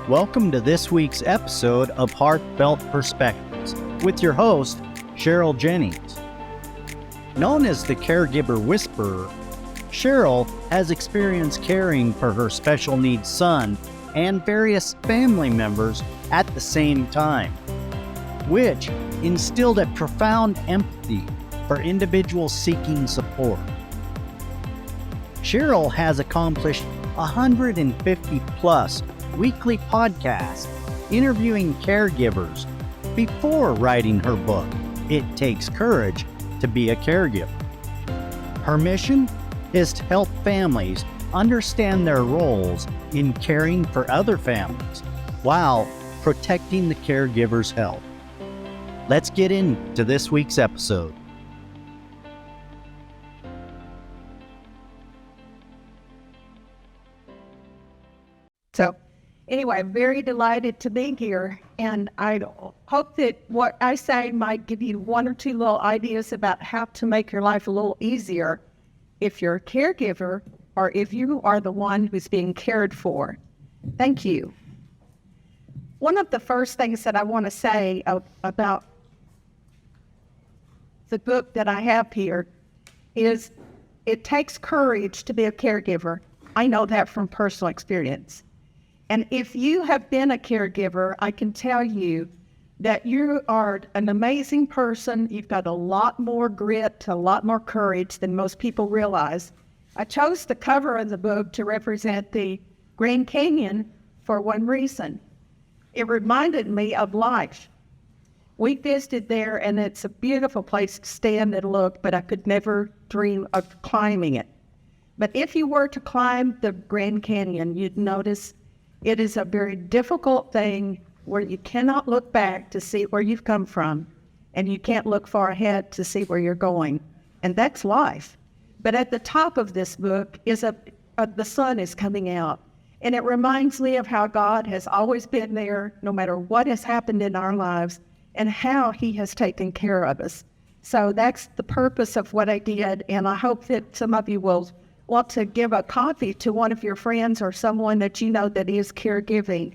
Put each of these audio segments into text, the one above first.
Welcome to this week's episode of Heartfelt Perspectives with your host, Cheryl Jennings. Known as the Caregiver Whisperer, Cheryl has experience caring for her special needs son and various family members at the same time, which instilled a profound empathy for individuals seeking support. Cheryl has accomplished 150 plus weekly podcasts interviewing caregivers before writing her book, It Takes Courage to Be a Caregiver. Her mission is to help families understand their roles in caring for other families while protecting the caregiver's health. Let's get into this week's episode. So anyway, I'm very delighted to be here, and I hope that what I say might give you one or two little ideas about how to make your life a little easier if you're a caregiver or if you are the one who's being cared for. Thank you. One of the first things that I want to say about the book that I have here is it takes courage to be a caregiver. I know that from personal experience. And if you have been a caregiver, I can tell you that you are an amazing person. You've got a lot more grit, a lot more courage than most people realize. I chose the cover of the book to represent the Grand Canyon for one reason. It reminded me of life. We visited there, and it's a beautiful place to stand and look, but I could never dream of climbing it. But if you were to climb the Grand Canyon, you'd notice it is a very difficult thing where you cannot look back to see where you've come from, and you can't look far ahead to see where you're going. And that's life. But at the top of this book is the sun is coming out. And it reminds me of how God has always been there, no matter what has happened in our lives, and how he has taken care of us. So that's the purpose of what I did. And I hope that some of you will want to give a copy to one of your friends or someone that you know that is caregiving.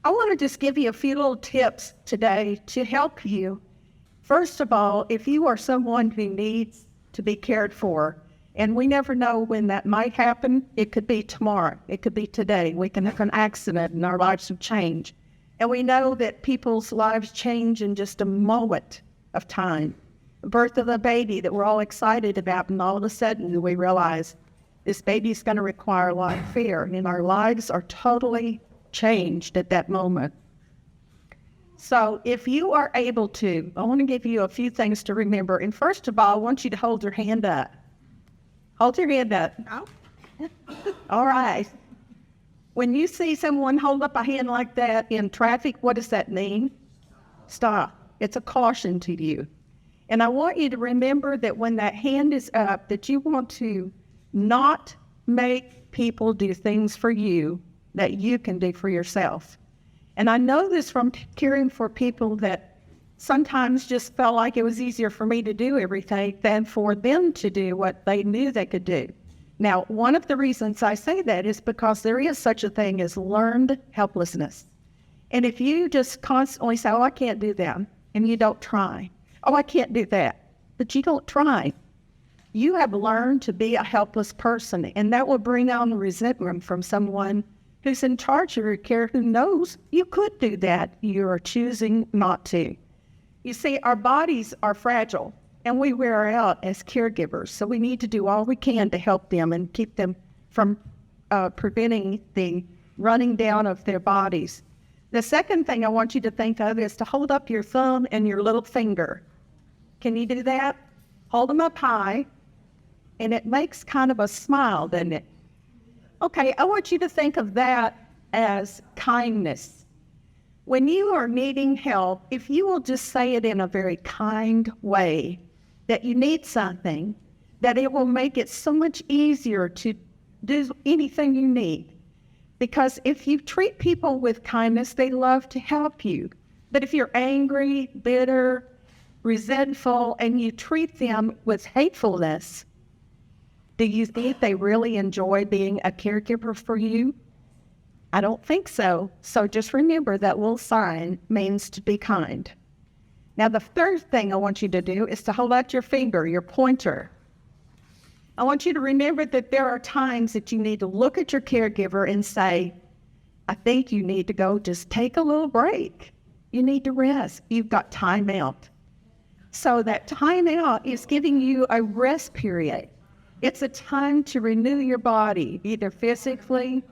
I want to just give you a few little tips today to help you. First of all, if you are someone who needs to be cared for, and we never know when that might happen, it could be tomorrow, it could be today. We can have an accident and our lives have changed. And we know that people's lives change in just a moment of time. The birth of a baby that we're all excited about, and all of a sudden we realize this baby's going to require a lot of care, and our lives are totally changed at that moment. So if you are able to, I want to give you a few things to remember. And first of all, I want you to hold your hand up. Hold your hand up. All right. When you see someone hold up a hand like that in traffic, what does that mean? Stop. It's a caution to you. And I want you to remember that when that hand is up, that you want to not make people do things for you that you can do for yourself. And I know this from caring for people that sometimes just felt like it was easier for me to do everything than for them to do what they knew they could do. Now, one of the reasons I say that is because there is such a thing as learned helplessness. And if you just constantly say, oh, I can't do that, and you don't try, oh, I can't do that, but you don't try, you have learned to be a helpless person, and that will bring on resentment from someone who's in charge of your care who knows you could do that. You are choosing not to. You see, our bodies are fragile, and we wear out as caregivers, so we need to do all we can to help them and keep them from preventing the running down of their bodies. The second thing I want you to think of is to hold up your thumb and your little finger. Can you do that? Hold them up high, and it makes kind of a smile, doesn't it? Okay, I want you to think of that as kindness. When you are needing help, if you will just say it in a very kind way, that you need something, that it will make it so much easier to do anything you need. Because if you treat people with kindness, they love to help you. But if you're angry, bitter, resentful, and you treat them with hatefulness, do you think they really enjoy being a caregiver for you? I don't think so. So just remember that little sign means to be kind. Now, the third thing I want you to do is to hold out your finger, your pointer. I want you to remember that there are times that you need to look at your caregiver and say, I think you need to go just take a little break. You need to rest. You've got time out. So that time out is giving you a rest period. It's a time to renew your body, either physically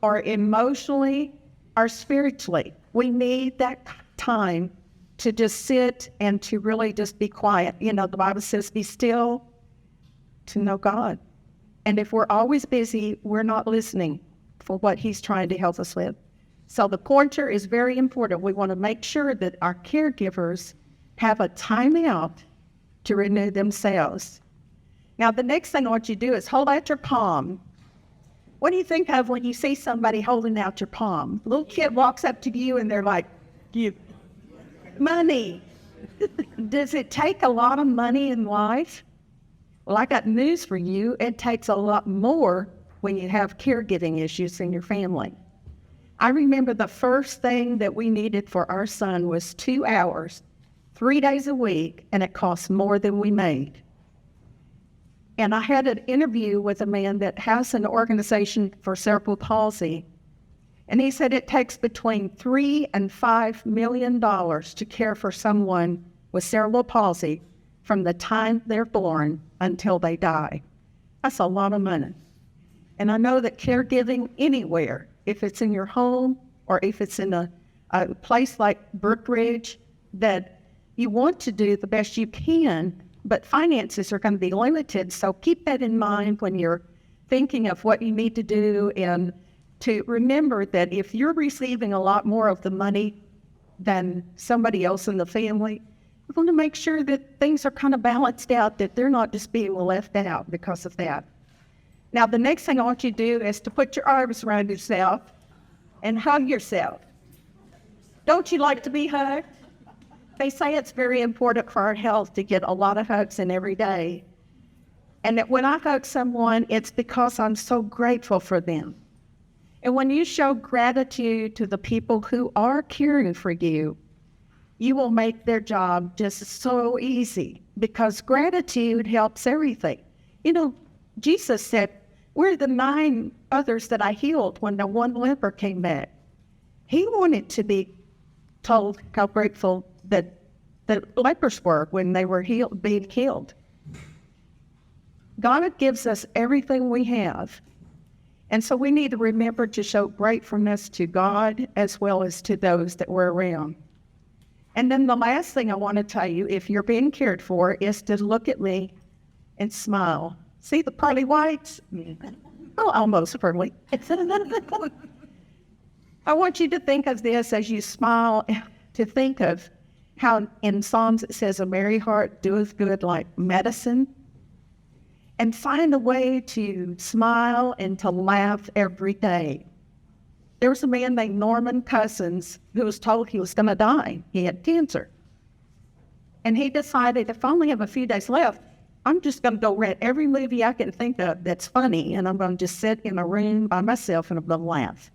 or emotionally or spiritually. We need that time to just sit and to really just be quiet. You know, the Bible says, be still to know God. And if we're always busy, we're not listening for what he's trying to help us with. So the pointer is very important. We want to make sure that our caregivers have a time out to renew themselves. Now, the next thing I want you to do is hold out your palm. What do you think of when you see somebody holding out your palm? A little kid walks up to you and they're like, give money. Does it take a lot of money in life? Well, I got news for you. It takes a lot more when you have caregiving issues in your family. I remember the first thing that we needed for our son was 2 hours, 3 days a week, and it cost more than we made. And I had an interview with a man that has an organization for cerebral palsy, and he said it takes between $3 and $5 million to care for someone with cerebral palsy from the time they're born until they die. That's a lot of money. And I know that caregiving anywhere, if it's in your home or if it's in a place like Brook Ridge, that you want to do the best you can, but finances are going to be limited. So keep that in mind when you're thinking of what you need to do, and to remember that if you're receiving a lot more of the money than somebody else in the family, we want to make sure that things are kind of balanced out, that they're not just being left out because of that. Now, the next thing I want you to do is to put your arms around yourself and hug yourself. Don't you like to be hugged? They say it's very important for our health to get a lot of hugs in every day. And that when I hug someone, it's because I'm so grateful for them. And when you show gratitude to the people who are caring for you, you will make their job just so easy, because gratitude helps everything. You know, Jesus said, "Where are the 9 others that I healed when the one leper came back?" He wanted to be told how grateful that the lepers were when they were being healed. God gives us everything we have. And so we need to remember to show gratefulness to God as well as to those that we're around. And then the last thing I want to tell you, if you're being cared for, is to look at me and smile. See the pearly whites? Oh, almost pearly. I want you to think of this as you smile, to think of how in Psalms it says, "A merry heart doeth good like medicine." And find a way to smile and to laugh every day. There was a man named Norman Cousins who was told he was going to die. He had cancer. And he decided, if I only have a few days left, I'm just going to go rent every movie I can think of that's funny, and I'm going to just sit in a room by myself and I'm going to laugh.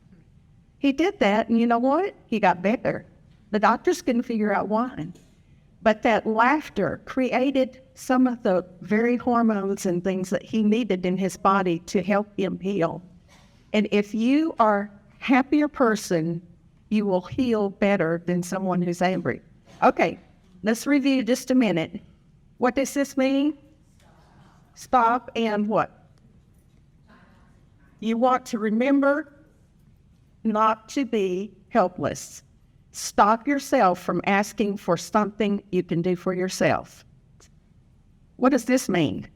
He did that, and you know what? He got better. The doctors couldn't figure out why. But that laughter created some of the very hormones and things that he needed in his body to help him heal. And if you are a happier person, you will heal better than someone who's angry. Okay, let's review just a minute. What does this mean? Stop and what? You want to remember not to be helpless. Stop yourself from asking for something you can do for yourself. What does this mean?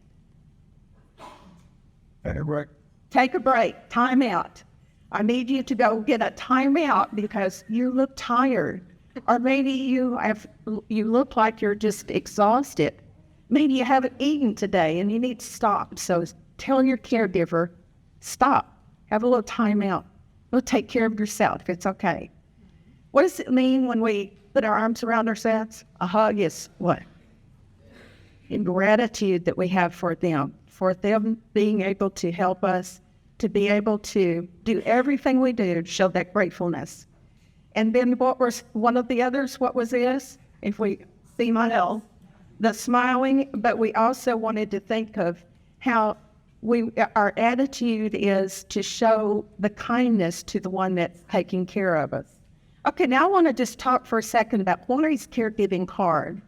Take a break. Take a break. Time out. I need you to go get a time out because you look tired. Or maybe you look like you're just exhausted. Maybe you haven't eaten today and you need to stop. So tell your caregiver, stop. Have a little time out. We'll take care of yourself. It's okay. What does it mean when we put our arms around ourselves? A hug is what? In gratitude that we have for them being able to help us to be able to do everything we do to show that gratefulness. And then what was one of the others? What was this? If we see my L, the smiling, but we also wanted to think of how our attitude is to show the kindness to the one that's taking care of us. Okay, now I want to just talk for a second about Florrie's caregiving card.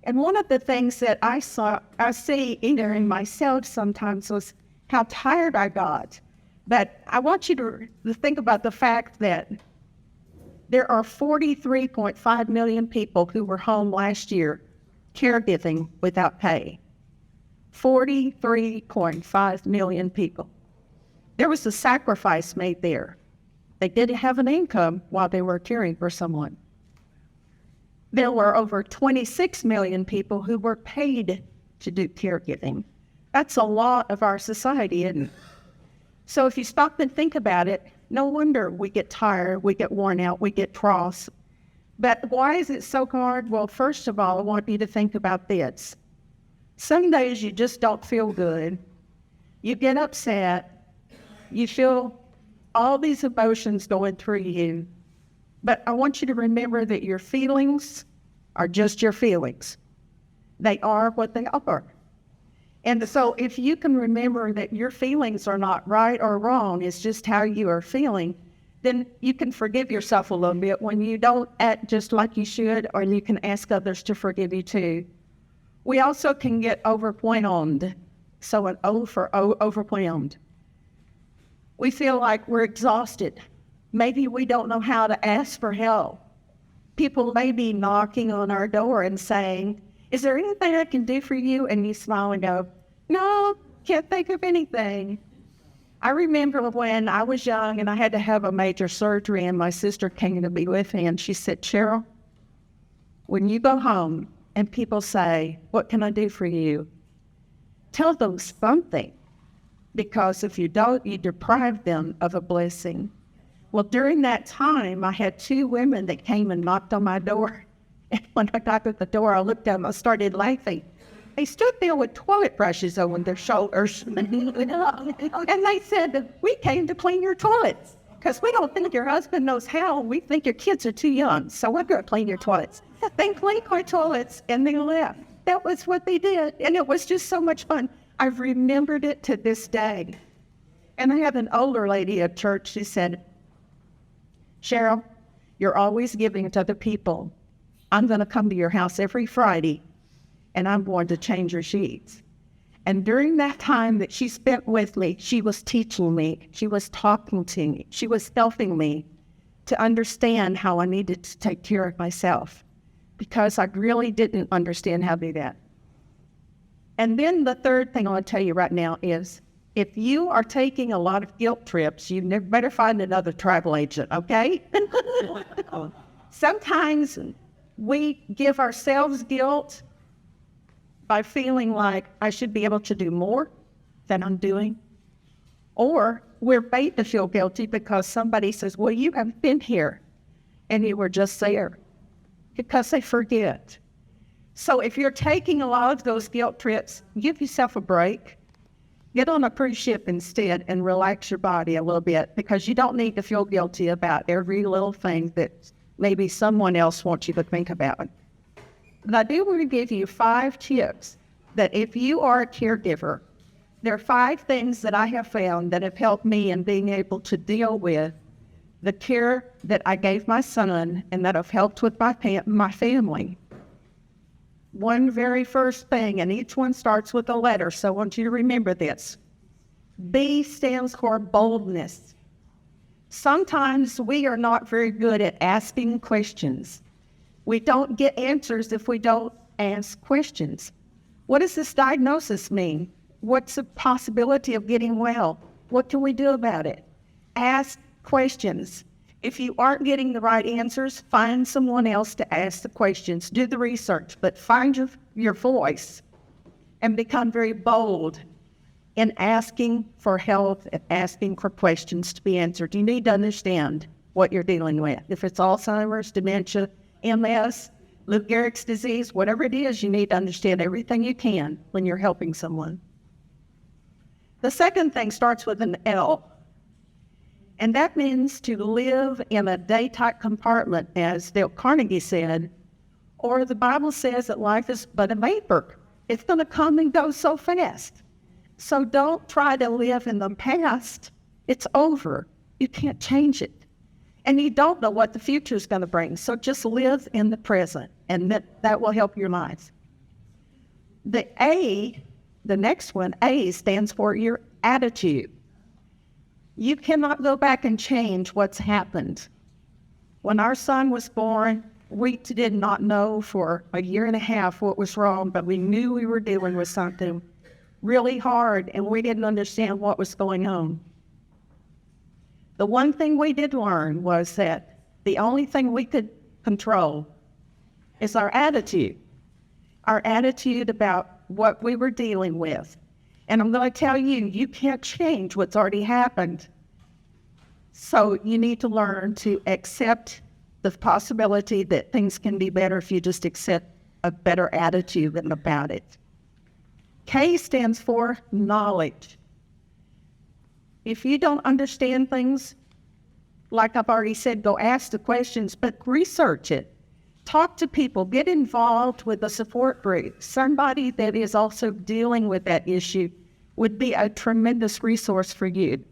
And one of the things that I see either in myself sometimes was how tired I got. But I want you to think about the fact that there are 43.5 million people who were home last year caregiving without pay. 43.5 million people. There was a sacrifice made there. They didn't have an income while they were caring for someone. There were over 26 million people who were paid to do caregiving. That's a lot of our society, isn't it? So if you stop and think about it, no wonder we get tired, we get worn out, we get cross. But why is it so hard? Well, first of all, I want you to think about this. Some days you just don't feel good. You get upset. You feel all these emotions going through you. But I want you to remember that your feelings are just your feelings. They are what they are. And so if you can remember that your feelings are not right or wrong, it's just how you are feeling, then you can forgive yourself a little bit when you don't act just like you should, or you can ask others to forgive you too. We also can get overwhelmed. So an O for overwhelmed. We feel like we're exhausted. Maybe we don't know how to ask for help. People may be knocking on our door and saying, "Is there anything I can do for you?" And you smile and go, "No, can't think of anything." I remember when I was young and I had to have a major surgery, and my sister came to be with me and she said, "Cheryl, when you go home and people say, 'What can I do for you?' tell them something, because if you don't, you deprive them of a blessing." Well, during that time, I had two women that came and knocked on my door. And when I got to the door, I looked at them, I started laughing. They stood there with toilet brushes over their shoulders. And they said, "We came to clean your toilets, because we don't think your husband knows how. We think your kids are too young, so we're going to clean your toilets." They cleaned my toilets and they left. That was what they did. And it was just so much fun. I've remembered it to this day. And I have an older lady at church. She said, "Cheryl, you're always giving to other people. I'm going to come to your house every Friday and I'm going to change your sheets." And during that time that she spent with me, she was teaching me, she was talking to me, she was helping me to understand how I needed to take care of myself, because I really didn't understand how to do that. And then the third thing I want to tell you right now is, if you are taking a lot of guilt trips, you better find another travel agent, okay? Sometimes we give ourselves guilt by feeling like I should be able to do more than I'm doing. Or we're made to feel guilty because somebody says, "Well, you haven't been here," and you were just there, because they forget. So if you're taking a lot of those guilt trips, give yourself a break. Get on a cruise ship instead and relax your body a little bit, because you don't need to feel guilty about every little thing that maybe someone else wants you to think about. And I do want to give you 5 tips that if you are a caregiver, there are 5 things that I have found that have helped me in being able to deal with the care that I gave my son and that have helped with my family. One very first thing, and each one starts with a letter, so I want you to remember this. B stands for boldness. Sometimes we are not very good at asking questions. We don't get answers if we don't ask questions. What does this diagnosis mean? What's the possibility of getting well? What can we do about it? Ask questions. If you aren't getting the right answers, find someone else to ask the questions. Do the research, but find your voice and become very bold in asking for help and asking for questions to be answered. You need to understand what you're dealing with. If it's Alzheimer's, dementia, MS, Lou Gehrig's disease, whatever it is, you need to understand everything you can when you're helping someone. The second thing starts with an L, and that means to live in a day-type compartment, as Dale Carnegie said, or the Bible says that life is but a vapor. It's going to come and go so fast. So don't try to live in the past. It's over. You can't change it. And you don't know what the future is going to bring. So just live in the present, and that will help your life. The A, the next one, A, stands for your attitude. You cannot go back and change what's happened. When our son was born, we did not know for a year and a half what was wrong, but we knew we were dealing with something really hard, and we didn't understand what was going on. The one thing we did learn was that the only thing we could control is our attitude about what we were dealing with. And I'm going to tell you, you can't change what's already happened. So you need to learn to accept the possibility that things can be better if you just accept a better attitude about it. K stands for knowledge. If you don't understand things, like I've already said, go ask the questions, but research it. Talk to people, get involved with a support group. Somebody that is also dealing with that issue would be a tremendous resource for you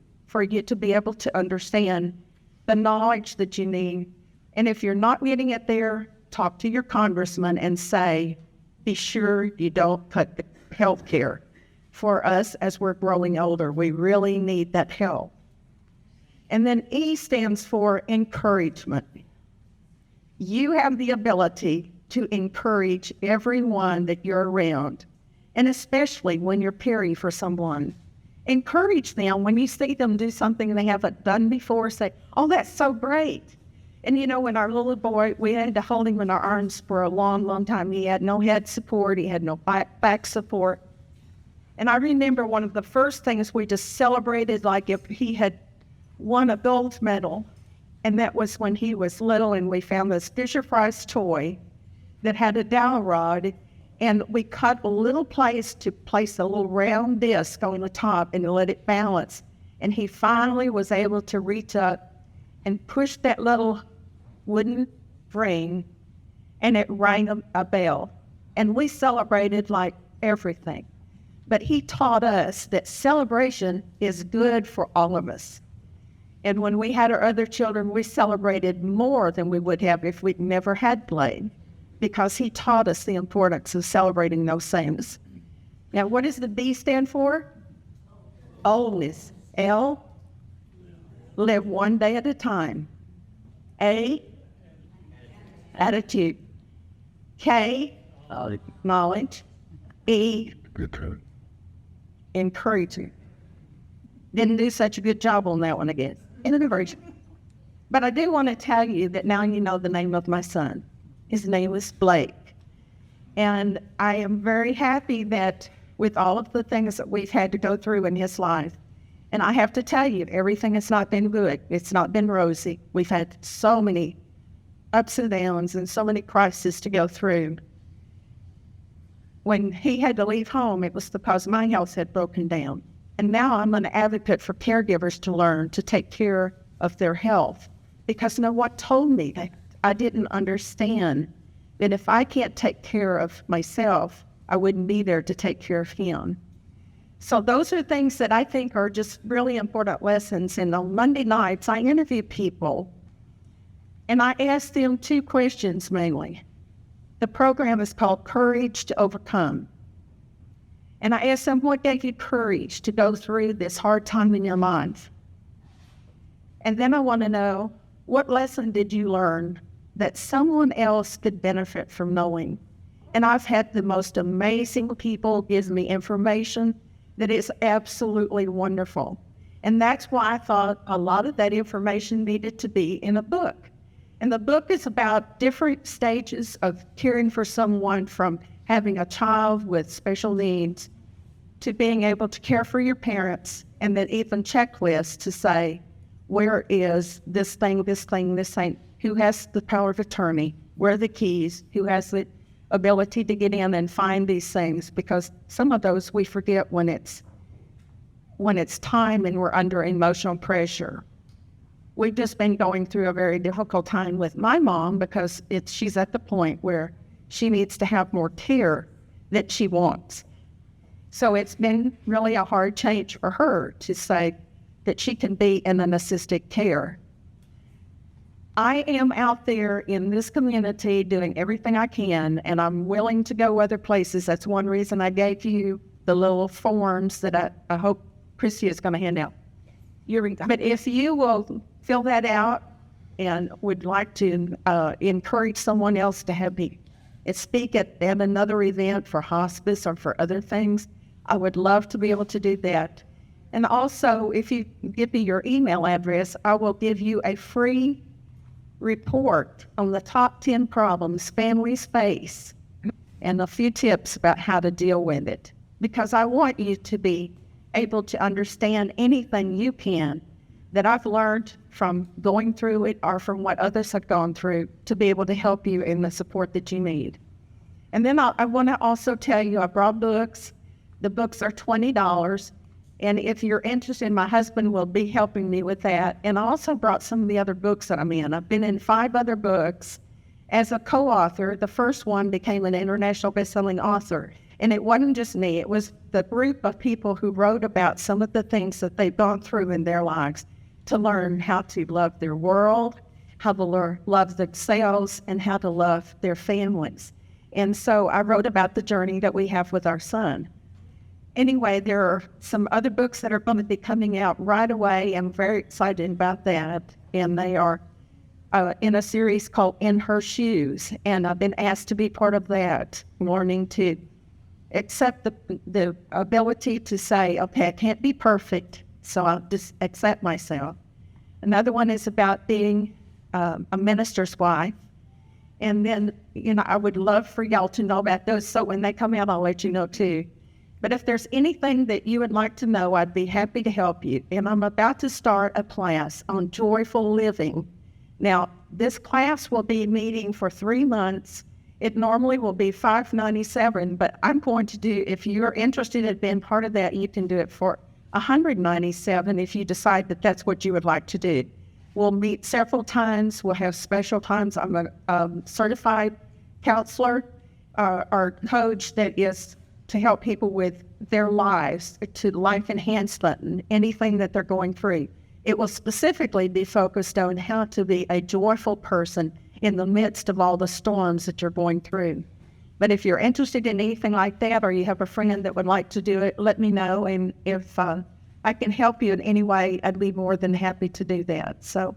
to be able to understand the knowledge that you need. And if you're not getting it there, talk to your congressman and say, be sure you don't cut health care. For us, as we're growing older, we really need that help. And then E stands for encouragement. You have the ability to encourage everyone that you're around, and especially when you're caring for someone. Encourage them when you see them do something they haven't done before. Say, oh, that's so great. And you know, when our little boy, we had to hold him in our arms for a long, long time. He had no head support. He had no back support. And I remember one of the first things we just celebrated, like if he had won a gold medal. And that was when he was little, and we found this Fisher-Price toy that had a dowel rod, and we cut a little place to place a little round disc on the top and let it balance. And he finally was able to reach up and push that little wooden ring, and it rang a bell. And we celebrated like everything. But he taught us that celebration is good for all of us. And when we had our other children, we celebrated more than we would have if we'd never had played, because he taught us the importance of celebrating those things. Now, what does the B stand for? Always. L, live one day at a time. A, attitude. K, knowledge. E, encouraging. Didn't do such a good job on that one again. Encouraging. But I do want to tell you that now you know the name of my son. His name is Blake. And I am very happy that with all of the things that we've had to go through in his life, and I have to tell you, everything has not been good. It's not been rosy. We've had so many ups and downs and so many crises to go through. When he had to leave home, it was because my health had broken down. And now I'm an advocate for caregivers to learn to take care of their health. Because no one told me that I didn't understand that if I can't take care of myself, I wouldn't be there to take care of him. So those are things that I think are just really important lessons. And on Monday nights, I interview people, and I ask them two questions mainly. The program is called Courage to Overcome. And I ask them, what gave you courage to go through this hard time in your life? And then I want to know, what lesson did you learn that someone else could benefit from knowing? And I've had the most amazing people give me information that is absolutely wonderful. And that's why I thought a lot of that information needed to be in a book. And the book is about different stages of caring for someone, from having a child with special needs to being able to care for your parents, and then even checklists to say, where is this thing, who has the power of attorney, where are the keys, who has the ability to get in and find these things, because some of those we forget when it's when it's time and we're under emotional pressure. We've just been going through a very difficult time with my mom because she's at the point where she needs to have more care that she wants. So it's been really a hard change for her to say that she can be in an assisted care. I am out there in this community doing everything I can, and I'm willing to go other places. That's one reason I gave you the little forms that I hope Christy is going to hand out. But if you will fill that out and would like to encourage someone else to have me speak at another event for hospice or for other things, I would love to be able to do that. And also, if you give me your email address, I will give you a free report on the top 10 problems families face and a few tips about how to deal with it. Because I want you to be able to understand anything you can that I've learned from going through it or from what others have gone through to be able to help you in the support that you need. And then I want to also tell you I brought books. The books are $20. And if you're interested, my husband will be helping me with that. And I also brought some of the other books that I'm in. I've been in 5 other books as a co-author. The first one became an international best-selling author. And it wasn't just me. It was the group of people who wrote about some of the things that they've gone through in their lives to learn how to love their world, how to love themselves, and how to love their families. And so I wrote about the journey that we have with our son. Anyway, there are some other books that are going to be coming out right away. I'm very excited about that. And they are in a series called In Her Shoes. And I've been asked to be part of that, learning to accept the ability to say, okay, I can't be perfect, so I'll just accept myself. Another one is about being a minister's wife. And then, I would love for y'all to know about those. So when they come out, I'll let you know too. But if there's anything that you would like to know, I'd be happy to help you. And I'm about to start a class on joyful living. Now, this class will be meeting for 3 months. It normally will be $597, but I'm going to do, if you're interested in being part of that, you can do it for $197 if you decide that that's what you would like to do. We'll meet several times. We'll have special times. I'm a certified counselor or coach that is to help people with their lives, to life enhancement and anything that they're going through. It will specifically be focused on how to be a joyful person in the midst of all the storms that you're going through. But if you're interested in anything like that, or you have a friend that would like to do it, let me know. And if I can help you in any way, I'd be more than happy to do that. So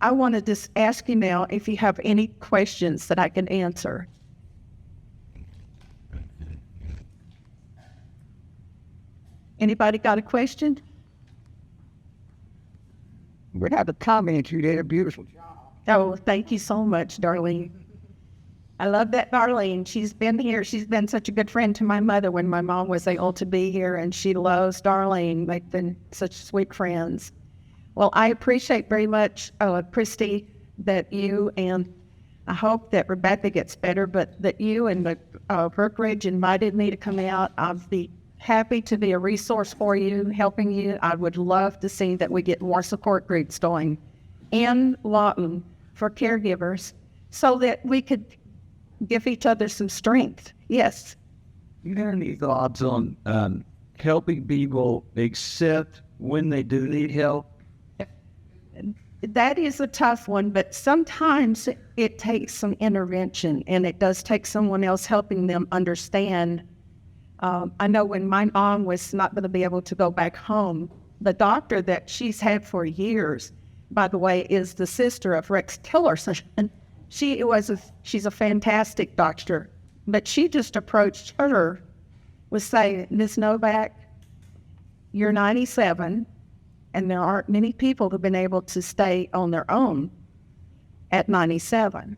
I want to just ask you now if you have any questions that I can answer. Anybody got a question? We have to comment you did a beautiful job. Oh, thank you so much, Darlene. I love that Darlene. She's been here. She's been such a good friend to my mother when my mom was able to be here, and she loves Darlene. They've been such sweet friends. Well, I appreciate very much, Christy, that you and I hope that Rebecca gets better, but that you and the Brookridge invited me to come out. I'd be happy to be a resource for you, helping you. I would love to see that we get more support groups going in Lawton for caregivers so that we could give each other some strength. Yes. You have any thoughts on helping people accept when they do need help? That is a tough one, but sometimes it takes some intervention, and it does take someone else helping them understand. I know when my mom was not going to be able to go back home, the doctor that she's had for years, by the way, is the sister of Rex Tillerson. She's a fantastic doctor, but she just approached her with saying, Ms. Novak, you're 97, and there aren't many people who've been able to stay on their own at 97.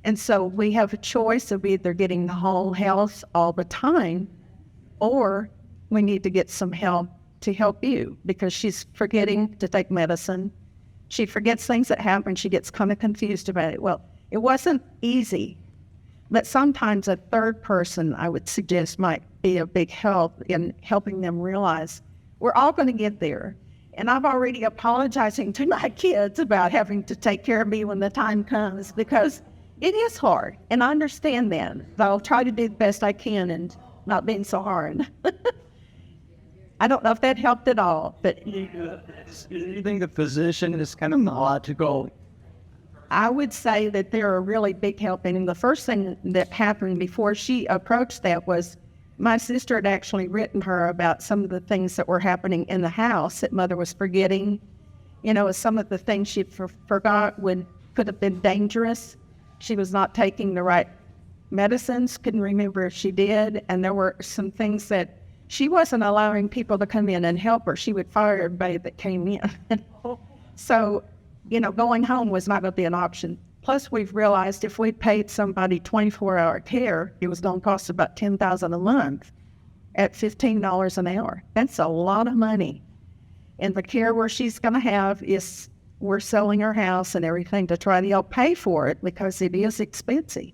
And so we have a choice of either getting the whole health all the time, or we need to get some help to help you, because she's forgetting to take medicine. She forgets things that happen. She gets kind of confused about it. Well, it wasn't easy, but sometimes a third person, I would suggest, might be a big help in helping them realize We're all going to get there. And I'm already apologizing to my kids about having to take care of me when the time comes, because it is hard. And I understand that. But I'll try to do the best I can and not being so hard. I don't know if that helped at all, but You think the physician is kind of logical? I would say that they're a really big help. And the first thing that happened before she approached that was my sister had actually written her about some of the things that were happening in the house that Mother was forgetting. You know, some of the things she forgot could have been dangerous. She was not taking the right medicines, couldn't remember if she did. And there were some things that she wasn't allowing people to come in and help her. She would fire everybody that came in. So, you know, going home was not going to be an option. Plus, we've realized if we paid somebody 24-hour care, it was going to cost about $10,000 a month at $15 an hour. That's a lot of money. And the care where she's going to have is we're selling her house and everything to try to help pay for it because it is expensive.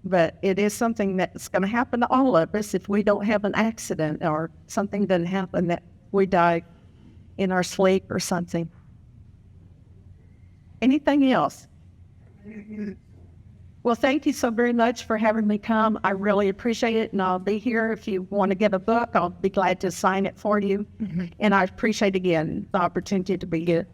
But it is something that's going to happen to all of us if we don't have an accident or something doesn't happen that we die in our sleep or something. Anything else? Well, thank you so very much for having me come. I really appreciate it, and I'll be here if you want to get a book. I'll be glad to sign it for you. And I appreciate, again, the opportunity to be here.